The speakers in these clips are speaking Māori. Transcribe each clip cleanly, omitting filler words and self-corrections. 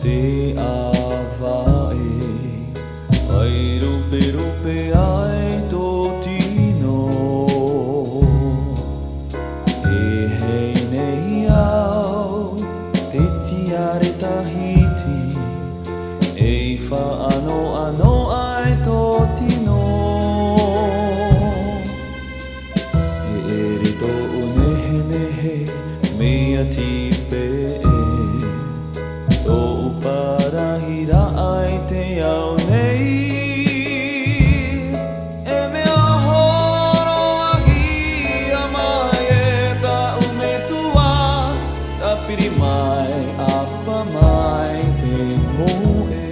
te avae Ai rupe rupe ai tō tino E hei nei au te tiare tahiti E whaano ano ai tō tino E ere tō nehe nehe mea tipe Tō uparahira ai te ao nei E mea horo ahi a mai e ta umetua Ta piri mai apa mai te moe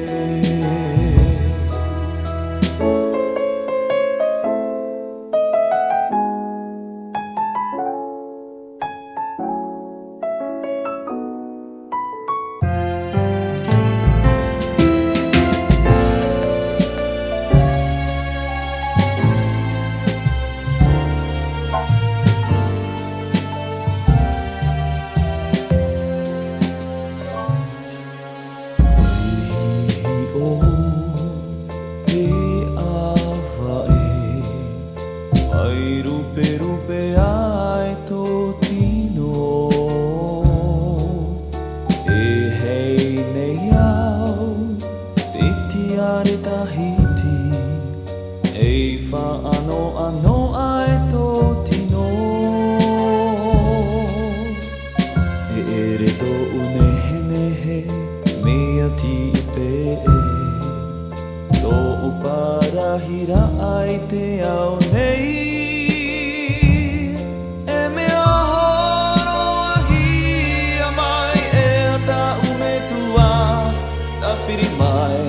Ai rupe rupe ai tō tino E hei nei au te tiare tahiti E whaano ano ai tō tino E ere tō nehe nehe mea tipe Tō uparahira ai te ao nei E mea horo ahi a mai e ta umetua Ta piri mai